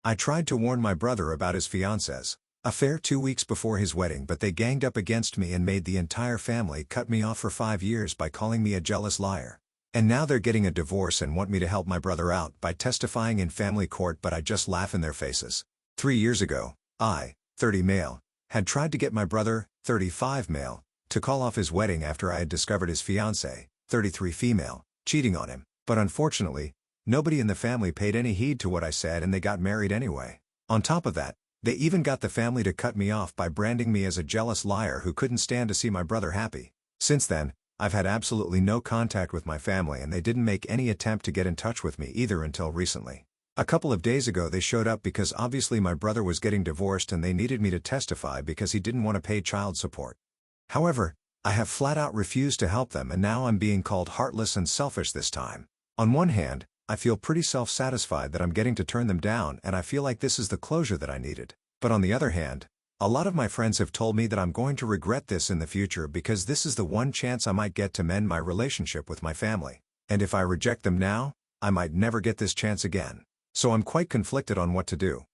I tried to warn my brother about his fiancé's affair 2 weeks before his wedding, but they ganged up against me and made the entire family cut me off for 5 years by calling me a jealous liar. And now they're getting a divorce and want me to help my brother out by testifying in family court, but I just laugh in their faces. 3 years ago, I, 30 male, had tried to get my brother, 35 male, to call off his wedding after I had discovered his fiancée, 33 female, cheating on him, but unfortunately, nobody in the family paid any heed to what I said and they got married anyway. On top of that, they even got the family to cut me off by branding me as a jealous liar who couldn't stand to see my brother happy. Since then, I've had absolutely no contact with my family and they didn't make any attempt to get in touch with me either until recently. A couple of days ago they showed up because obviously my brother was getting divorced and they needed me to testify because he didn't want to pay child support. However, I have flat out refused to help them and now I'm being called heartless and selfish this time. On one hand, I feel pretty self-satisfied that I'm getting to turn them down and I feel like this is the closure that I needed. But on the other hand, a lot of my friends have told me that I'm going to regret this in the future because this is the one chance I might get to mend my relationship with my family. And if I reject them now, I might never get this chance again. So I'm quite conflicted on what to do.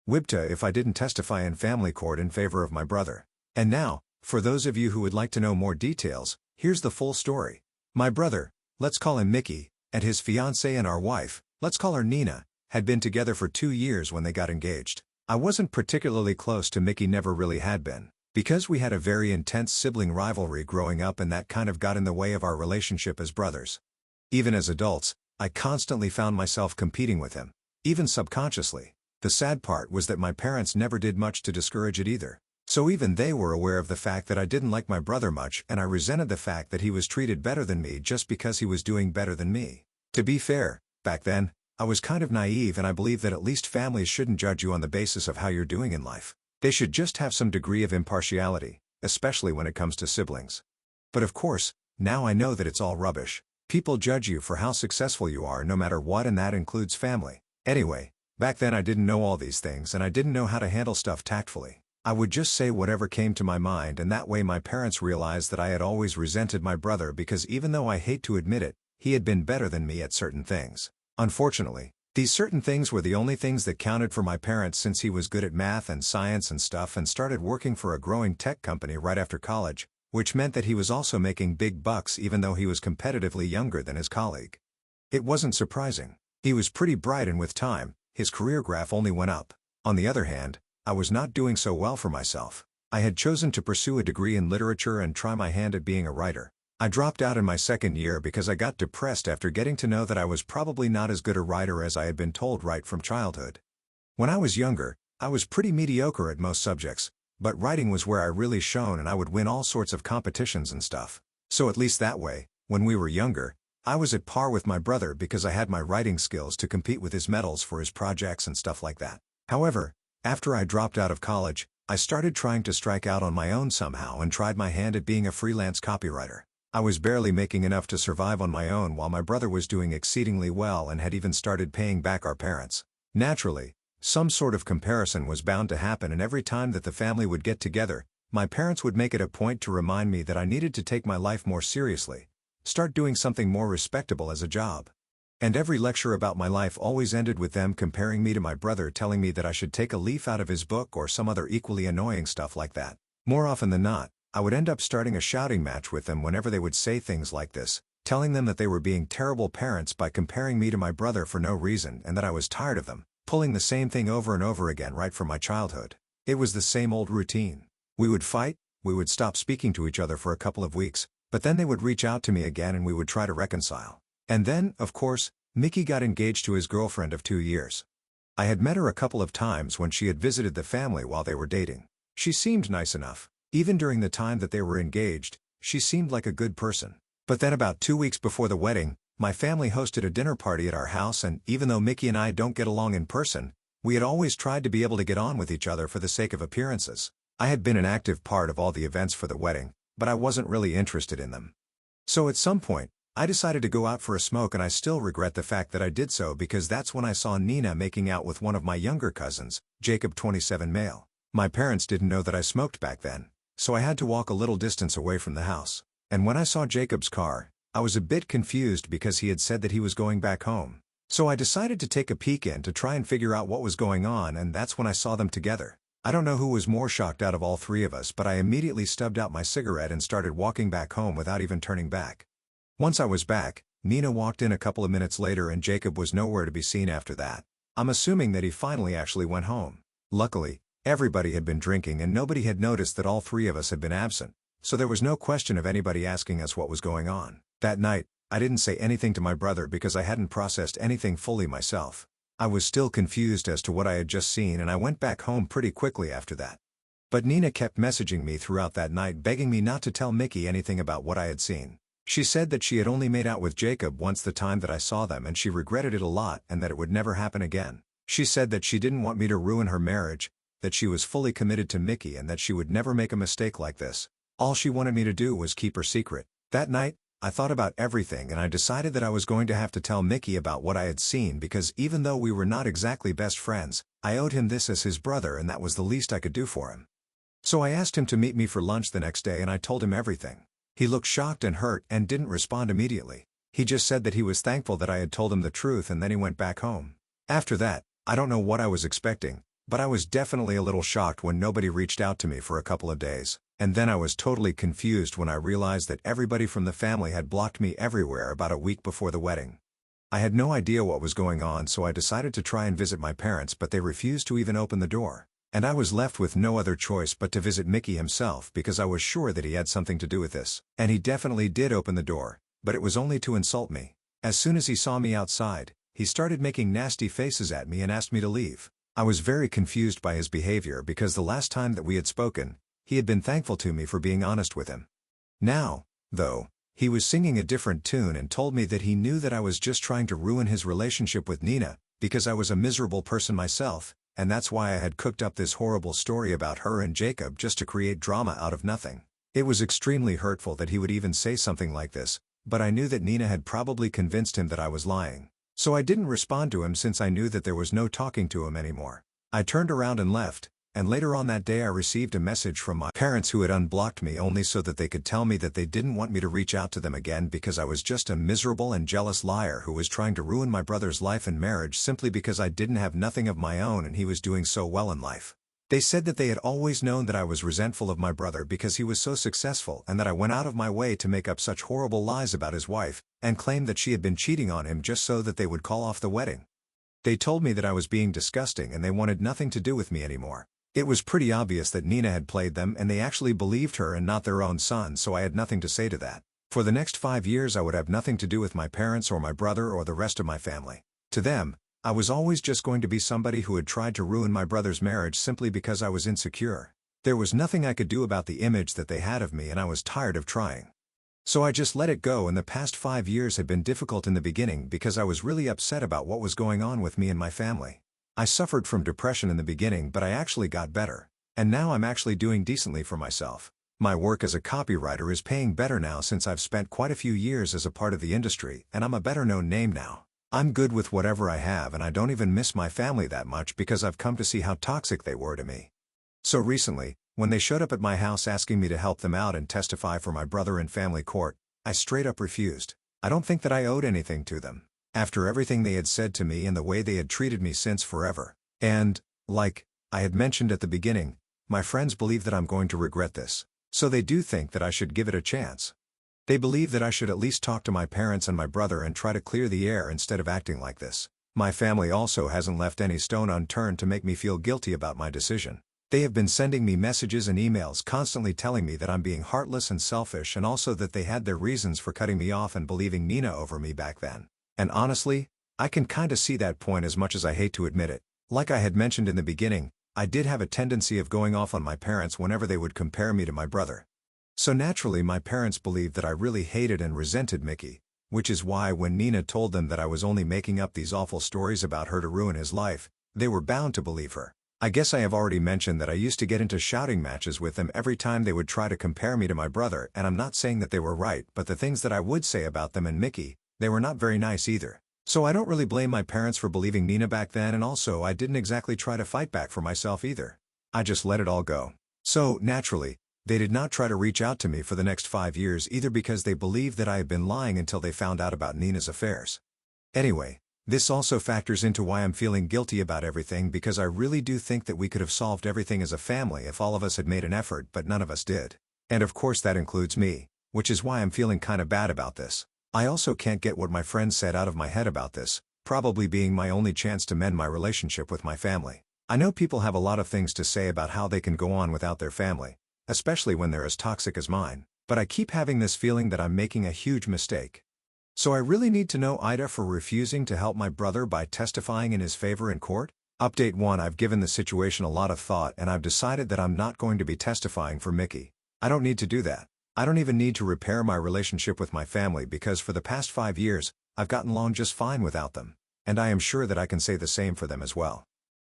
Wibta if I didn't testify in family court in favor of my brother. And now, for those of you who would like to know more details, here's the full story. My brother, let's call him Mickey, and his fiancée and our wife, let's call her Nina, had been together for 2 years when they got engaged. I wasn't particularly close to Mickey, never really had been, because we had a very intense sibling rivalry growing up and that kind of got in the way of our relationship as brothers. Even as adults, I constantly found myself competing with him, even subconsciously. The sad part was that my parents never did much to discourage it either. So even they were aware of the fact that I didn't like my brother much and I resented the fact that he was treated better than me just because he was doing better than me. To be fair, back then, I was kind of naive and I believed that at least families shouldn't judge you on the basis of how you're doing in life. They should just have some degree of impartiality, especially when it comes to siblings. But of course, now I know that it's all rubbish. People judge you for how successful you are no matter what, and that includes family. Anyway, back then I didn't know all these things and I didn't know how to handle stuff tactfully. I would just say whatever came to my mind, and that way my parents realized that I had always resented my brother because even though I hate to admit it, he had been better than me at certain things. Unfortunately, these certain things were the only things that counted for my parents since he was good at math and science and stuff and started working for a growing tech company right after college, which meant that he was also making big bucks even though he was competitively younger than his colleague. It wasn't surprising. He was pretty bright and with time, his career graph only went up. On the other hand, I was not doing so well for myself. I had chosen to pursue a degree in literature and try my hand at being a writer. I dropped out in my second year because I got depressed after getting to know that I was probably not as good a writer as I had been told right from childhood. When I was younger, I was pretty mediocre at most subjects, but writing was where I really shone and I would win all sorts of competitions and stuff. So at least that way, when we were younger, I was at par with my brother because I had my writing skills to compete with his medals for his projects and stuff like that. However, after I dropped out of college, I started trying to strike out on my own somehow and tried my hand at being a freelance copywriter. I was barely making enough to survive on my own while my brother was doing exceedingly well and had even started paying back our parents. Naturally, some sort of comparison was bound to happen, and every time that the family would get together, my parents would make it a point to remind me that I needed to take my life more seriously, start doing something more respectable as a job. And every lecture about my life always ended with them comparing me to my brother, telling me that I should take a leaf out of his book or some other equally annoying stuff like that. More often than not, I would end up starting a shouting match with them whenever they would say things like this, telling them that they were being terrible parents by comparing me to my brother for no reason and that I was tired of them, pulling the same thing over and over again right from my childhood. It was the same old routine. We would fight, we would stop speaking to each other for a couple of weeks, but then they would reach out to me again and we would try to reconcile. And then, of course, Mickey got engaged to his girlfriend of 2 years. I had met her a couple of times when she had visited the family while they were dating. She seemed nice enough. Even during the time that they were engaged, she seemed like a good person. But then about 2 weeks before the wedding, my family hosted a dinner party at our house, and even though Mickey and I don't get along in person, we had always tried to be able to get on with each other for the sake of appearances. I had been an active part of all the events for the wedding, but I wasn't really interested in them. So at some point, I decided to go out for a smoke, and I still regret the fact that I did so because that's when I saw Nina making out with one of my younger cousins, Jacob, 27 male. My parents didn't know that I smoked back then, so I had to walk a little distance away from the house. And when I saw Jacob's car, I was a bit confused because he had said that he was going back home. So I decided to take a peek in to try and figure out what was going on, and that's when I saw them together. I don't know who was more shocked out of all three of us, but I immediately stubbed out my cigarette and started walking back home without even turning back. Once I was back, Nina walked in a couple of minutes later and Jacob was nowhere to be seen after that. I'm assuming that he finally actually went home. Luckily, everybody had been drinking and nobody had noticed that all three of us had been absent, so there was no question of anybody asking us what was going on. That night, I didn't say anything to my brother because I hadn't processed anything fully myself. I was still confused as to what I had just seen and I went back home pretty quickly after that. But Nina kept messaging me throughout that night begging me not to tell Mickey anything about what I had seen. She said that she had only made out with Jacob once the time that I saw them and she regretted it a lot and that it would never happen again. She said that she didn't want me to ruin her marriage, that she was fully committed to Mickey and that she would never make a mistake like this. All she wanted me to do was keep her secret. That night, I thought about everything and I decided that I was going to have to tell Mickey about what I had seen because even though we were not exactly best friends, I owed him this as his brother and that was the least I could do for him. So I asked him to meet me for lunch the next day and I told him everything. He looked shocked and hurt and didn't respond immediately. He just said that he was thankful that I had told him the truth and then he went back home. After that, I don't know what I was expecting, but I was definitely a little shocked when nobody reached out to me for a couple of days, and then I was totally confused when I realized that everybody from the family had blocked me everywhere about a week before the wedding. I had no idea what was going on so I decided to try and visit my parents but they refused to even open the door. And I was left with no other choice but to visit Mickey himself because I was sure that he had something to do with this. And he definitely did open the door, but it was only to insult me. As soon as he saw me outside, he started making nasty faces at me and asked me to leave. I was very confused by his behavior because the last time that we had spoken, he had been thankful to me for being honest with him. Now, though, he was singing a different tune and told me that he knew that I was just trying to ruin his relationship with Nina because I was a miserable person myself, and that's why I had cooked up this horrible story about her and Jacob just to create drama out of nothing. It was extremely hurtful that he would even say something like this, but I knew that Nina had probably convinced him that I was lying. So I didn't respond to him since I knew that there was no talking to him anymore. I turned around and left, and later on that day I received a message from my parents who had unblocked me only so that they could tell me that they didn't want me to reach out to them again because I was just a miserable and jealous liar who was trying to ruin my brother's life and marriage simply because I didn't have nothing of my own and he was doing so well in life. They said that they had always known that I was resentful of my brother because he was so successful and that I went out of my way to make up such horrible lies about his wife, and claimed that she had been cheating on him just so that they would call off the wedding. They told me that I was being disgusting and they wanted nothing to do with me anymore. It was pretty obvious that Nina had played them and they actually believed her and not their own son, so I had nothing to say to that. For the next 5 years I would have nothing to do with my parents or my brother or the rest of my family. To them, I was always just going to be somebody who had tried to ruin my brother's marriage simply because I was insecure. There was nothing I could do about the image that they had of me and I was tired of trying. So I just let it go, and the past 5 years had been difficult in the beginning because I was really upset about what was going on with me and my family. I suffered from depression in the beginning but I actually got better. And now I'm actually doing decently for myself. My work as a copywriter is paying better now since I've spent quite a few years as a part of the industry and I'm a better known name now. I'm good with whatever I have and I don't even miss my family that much because I've come to see how toxic they were to me. So recently, when they showed up at my house asking me to help them out and testify for my brother in family court, I straight up refused. I don't think that I owed anything to them, after everything they had said to me and the way they had treated me since forever. And, like I had mentioned at the beginning, my friends believe that I'm going to regret this, so they do think that I should give it a chance. They believe that I should at least talk to my parents and my brother and try to clear the air instead of acting like this. My family also hasn't left any stone unturned to make me feel guilty about my decision. They have been sending me messages and emails constantly telling me that I'm being heartless and selfish and also that they had their reasons for cutting me off and believing Nina over me back then. And honestly, I can kinda see that point as much as I hate to admit it. Like I had mentioned in the beginning, I did have a tendency of going off on my parents whenever they would compare me to my brother. So naturally my parents believed that I really hated and resented Mickey, which is why when Nina told them that I was only making up these awful stories about her to ruin his life, they were bound to believe her. I guess I have already mentioned that I used to get into shouting matches with them every time they would try to compare me to my brother, and I'm not saying that they were right, but the things that I would say about them and Mickey, they were not very nice either. So I don't really blame my parents for believing Nina back then, and also I didn't exactly try to fight back for myself either. I just let it all go. So, naturally, they did not try to reach out to me for the next 5 years either because they believed that I had been lying until they found out about Nina's affairs. Anyway, This also factors into why I'm feeling guilty about everything, because I really do think that we could have solved everything as a family if all of us had made an effort, but none of us did. And of course that includes me, which is why I'm feeling kinda bad about this. I also can't get what my friends said out of my head about this, probably being my only chance to mend my relationship with my family. I know people have a lot of things to say about how they can go on without their family, especially when they're as toxic as mine, but I keep having this feeling that I'm making a huge mistake. So I really need to know Ida for refusing to help my brother by testifying in his favor in court? Update 1: I've given the situation a lot of thought and I've decided that I'm not going to be testifying for Mickey. I don't need to do that. I don't even need to repair my relationship with my family because for the past 5 years, I've gotten along just fine without them. And I am sure that I can say the same for them as well.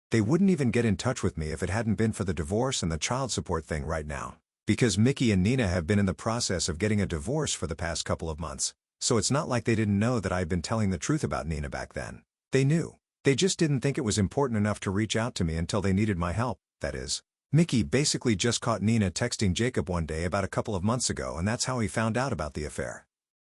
They wouldn't even get in touch with me if it hadn't been for the divorce and the child support thing right now. Because Mickey and Nina have been in the process of getting a divorce for the past couple of months. So it's not like they didn't know that I had been telling the truth about Nina back then. They knew. They just didn't think it was important enough to reach out to me until they needed my help, that is. Mickey basically just caught Nina texting Jacob one day about a couple of months ago, and that's how he found out about the affair.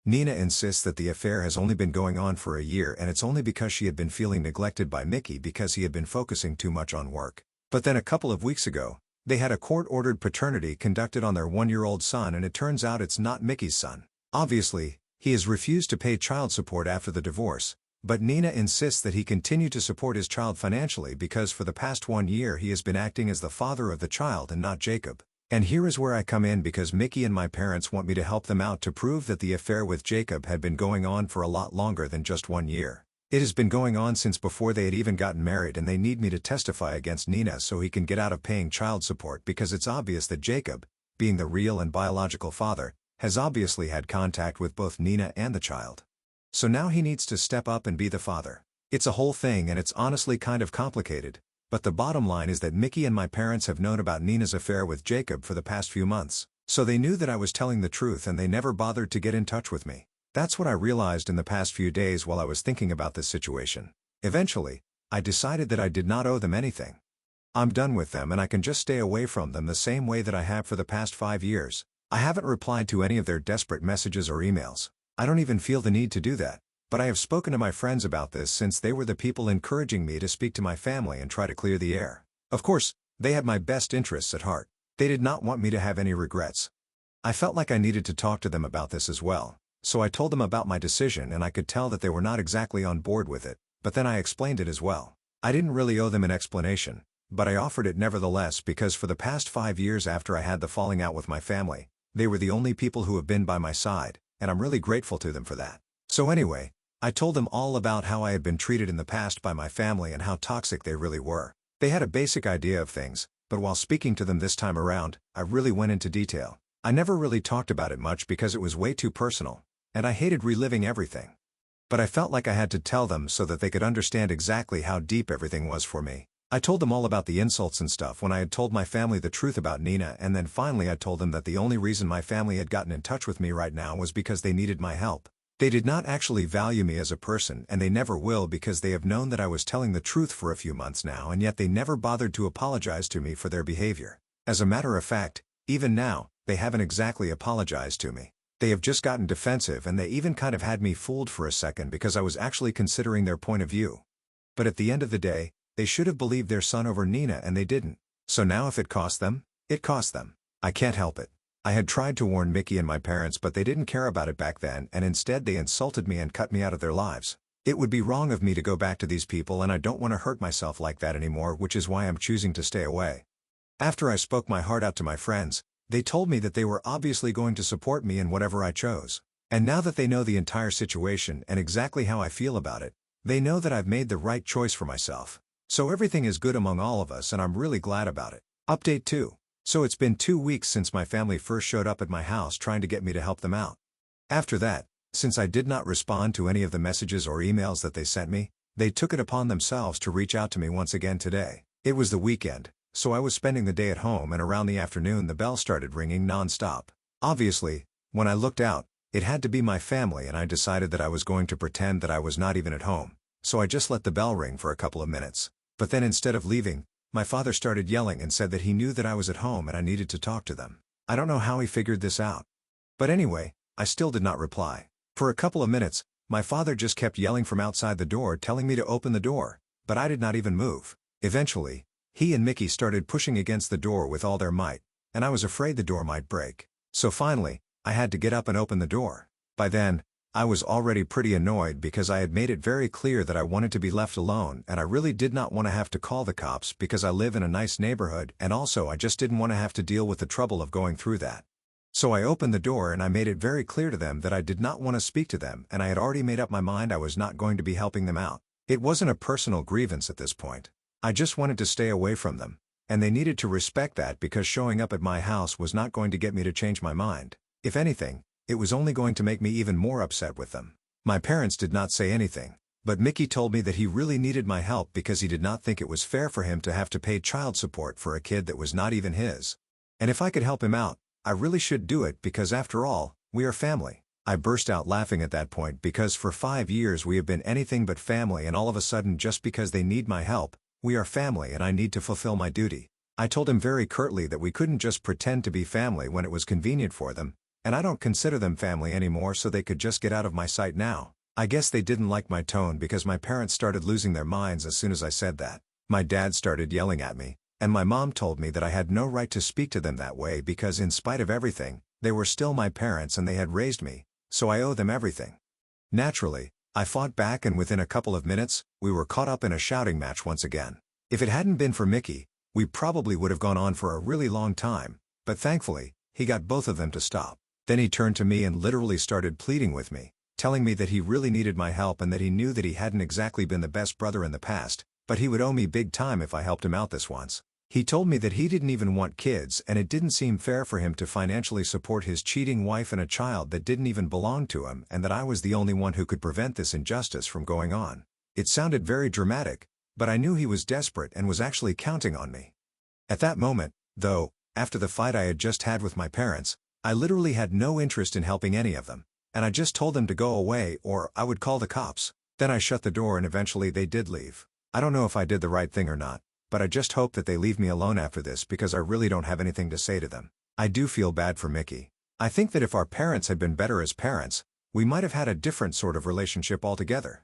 Nina insists that the affair has only been going on for a year and it's only because she had been feeling neglected by Mickey because he had been focusing too much on work. But then a couple of weeks ago, they had a court-ordered paternity conducted on their 1-year-old son, and it turns out it's not Mickey's son. Obviously, he has refused to pay child support after the divorce, but Nina insists that he continue to support his child financially because for the past 1 year he has been acting as the father of the child and not Jacob. And here is where I come in, because Mickey and my parents want me to help them out to prove that the affair with Jacob had been going on for a lot longer than just 1 year. It has been going on since before they had even gotten married, and they need me to testify against Nina so he can get out of paying child support, because it's obvious that Jacob, being the real and biological father, has obviously had contact with both Nina and the child. So now he needs to step up and be the father. It's a whole thing and it's honestly kind of complicated, but the bottom line is that Mickey and my parents have known about Nina's affair with Jacob for the past few months, so they knew that I was telling the truth and they never bothered to get in touch with me. That's what I realized in the past few days while I was thinking about this situation. Eventually, I decided that I did not owe them anything. I'm done with them and I can just stay away from them the same way that I have for the past 5 years. I haven't replied to any of their desperate messages or emails. I don't even feel the need to do that, but I have spoken to my friends about this since they were the people encouraging me to speak to my family and try to clear the air. Of course, they had my best interests at heart. They did not want me to have any regrets. I felt like I needed to talk to them about this as well, so I told them about my decision, and I could tell that they were not exactly on board with it, but then I explained it as well. I didn't really owe them an explanation, but I offered it nevertheless because for the past 5 years after I had the falling out with my family, they were the only people who have been by my side, and I'm really grateful to them for that. So anyway, I told them all about how I had been treated in the past by my family and how toxic they really were. They had a basic idea of things, but while speaking to them this time around, I really went into detail. I never really talked about it much because it was way too personal, and I hated reliving everything. But I felt like I had to tell them so that they could understand exactly how deep everything was for me. I told them all about the insults and stuff when I had told my family the truth about Nina, and then finally I told them that the only reason my family had gotten in touch with me right now was because they needed my help. They did not actually value me as a person, and they never will, because they have known that I was telling the truth for a few months now, and yet they never bothered to apologize to me for their behavior. As a matter of fact, even now, they haven't exactly apologized to me. They have just gotten defensive, and they even kind of had me fooled for a second because I was actually considering their point of view. But at the end of the day, they should have believed their son over Nina, and they didn't. So now if it cost them, it cost them. I can't help it. I had tried to warn Mickey and my parents, but they didn't care about it back then, and instead they insulted me and cut me out of their lives. It would be wrong of me to go back to these people, and I don't want to hurt myself like that anymore, which is why I'm choosing to stay away. After I spoke my heart out to my friends, they told me that they were obviously going to support me in whatever I chose. And now that they know the entire situation and exactly how I feel about it, they know that I've made the right choice for myself. So everything is good among all of us, and I'm really glad about it. Update 2. So it's been 2 weeks since my family first showed up at my house trying to get me to help them out. After that, since I did not respond to any of the messages or emails that they sent me, they took it upon themselves to reach out to me once again today. It was the weekend, so I was spending the day at home, and around the afternoon the bell started ringing non-stop. Obviously, when I looked out, it had to be my family, and I decided that I was going to pretend that I was not even at home, so I just let the bell ring for a couple of minutes. But then instead of leaving, my father started yelling and said that he knew that I was at home and I needed to talk to them. I don't know how he figured this out. But anyway, I still did not reply. For a couple of minutes, My father just kept yelling from outside the door telling me to open the door, but I did not even move. Eventually, he and Mickey started pushing against the door with all their might, and I was afraid the door might break. So finally, I had to get up and open the door. By then, I was already pretty annoyed because I had made it very clear that I wanted to be left alone and I really did not want to have to call the cops because I live in a nice neighborhood and also I just didn't want to have to deal with the trouble of going through that. So I opened the door and I made it very clear to them that I did not want to speak to them and I had already made up my mind I was not going to be helping them out. It wasn't a personal grievance at this point. I just wanted to stay away from them. And they needed to respect that because showing up at my house was not going to get me to change my mind. If anything, it was only going to make me even more upset with them. My parents did not say anything, but Mickey told me that he really needed my help because he did not think it was fair for him to have to pay child support for a kid that was not even his. And if I could help him out, I really should do it because after all, we are family. I burst out laughing at that point because for 5 years we have been anything but family and all of a sudden just because they need my help, we are family and I need to fulfill my duty. I told him very curtly that we couldn't just pretend to be family when it was convenient for them, and I don't consider them family anymore so they could just get out of my sight now. I guess they didn't like my tone because my parents started losing their minds as soon as I said that. My dad started yelling at me, and my mom told me that I had no right to speak to them that way because in spite of everything, they were still my parents and they had raised me, so I owe them everything. Naturally, I fought back and within a couple of minutes, we were caught up in a shouting match once again. If it hadn't been for Mickey, we probably would have gone on for a really long time, but thankfully, he got both of them to stop. Then he turned to me and literally started pleading with me, telling me that he really needed my help and that he knew that he hadn't exactly been the best brother in the past, but he would owe me big time if I helped him out this once. He told me that he didn't even want kids and it didn't seem fair for him to financially support his cheating wife and a child that didn't even belong to him and that I was the only one who could prevent this injustice from going on. It sounded very dramatic, but I knew he was desperate and was actually counting on me. At that moment, though, after the fight I had just had with my parents, I literally had no interest in helping any of them, and I just told them to go away or I would call the cops. Then I shut the door and eventually they did leave. I don't know if I did the right thing or not, but I just hope that they leave me alone after this because I really don't have anything to say to them. I do feel bad for Mickey. I think that if our parents had been better as parents, we might have had a different sort of relationship altogether.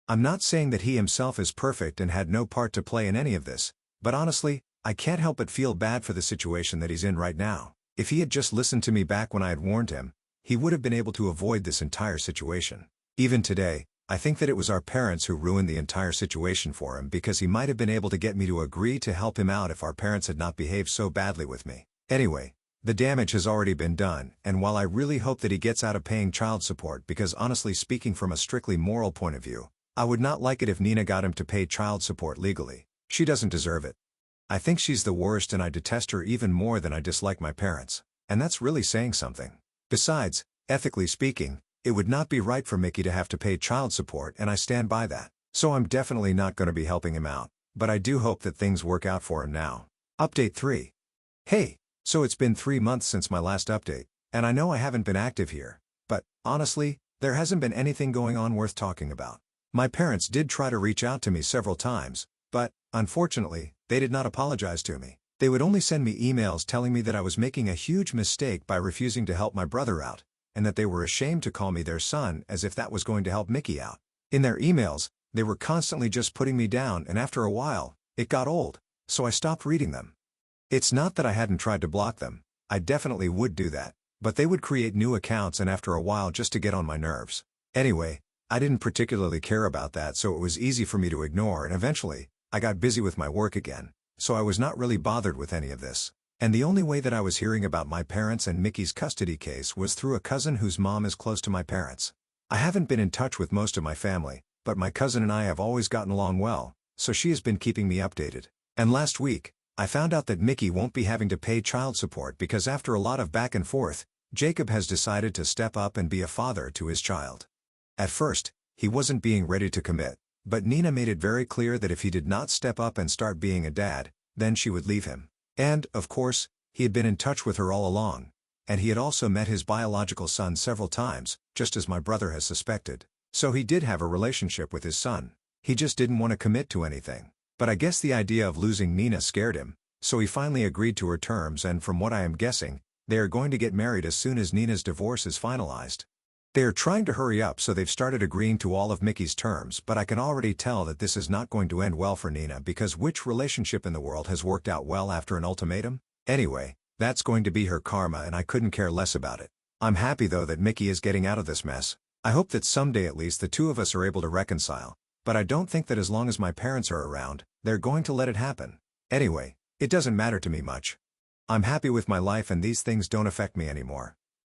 I'm not saying that he himself is perfect and had no part to play in any of this, but honestly, I can't help but feel bad for the situation that he's in right now. If he had just listened to me back when I had warned him, he would have been able to avoid this entire situation. Even today, I think that it was our parents who ruined the entire situation for him because he might have been able to get me to agree to help him out if our parents had not behaved so badly with me. Anyway, the damage has already been done, and while I really hope that he gets out of paying child support because honestly speaking from a strictly moral point of view, I would not like it if Nina got him to pay child support legally. She doesn't deserve it. I think she's the worst and I detest her even more than I dislike my parents. And that's really saying something. Besides, ethically speaking, it would not be right for Mickey to have to pay child support and I stand by that. So I'm definitely not going to be helping him out, but I do hope that things work out for him now. Update 3. Hey, so it's been 3 months since my last update, and I know I haven't been active here, but, honestly, there hasn't been anything going on worth talking about. My parents did try to reach out to me several times, but, unfortunately, they did not apologize to me. They would only send me emails telling me that I was making a huge mistake by refusing to help my brother out, and that they were ashamed to call me their son as if that was going to help Mickey out. In their emails, they were constantly just putting me down and after a while, it got old, so I stopped reading them. It's not that I hadn't tried to block them, I definitely would do that, but they would create new accounts and after a while just to get on my nerves. Anyway, I didn't particularly care about that so it was easy for me to ignore and eventually, I got busy with my work again, so I was not really bothered with any of this. And the only way that I was hearing about my parents and Mickey's custody case was through a cousin whose mom is close to my parents. I haven't been in touch with most of my family, but my cousin and I have always gotten along well, so she has been keeping me updated. And last week, I found out that Mickey won't be having to pay child support because after a lot of back and forth, Jacob has decided to step up and be a father to his child. At first, he wasn't being ready to commit. But Nina made it very clear that if he did not step up and start being a dad, then she would leave him. And, of course, he had been in touch with her all along. And he had also met his biological son several times, just as my brother has suspected. So he did have a relationship with his son. He just didn't want to commit to anything. But I guess the idea of losing Nina scared him, so he finally agreed to her terms and from what I am guessing, they are going to get married as soon as Nina's divorce is finalized. They are trying to hurry up, so they've started agreeing to all of Mickey's terms, but I can already tell that this is not going to end well for Nina, because which relationship in the world has worked out well after an ultimatum? Anyway, that's going to be her karma and I couldn't care less about it. I'm happy though that Mickey is getting out of this mess. I hope that someday at least the two of us are able to reconcile, but I don't think that as long as my parents are around, they're going to let it happen. Anyway, it doesn't matter to me much. I'm happy with my life and these things don't affect me anymore.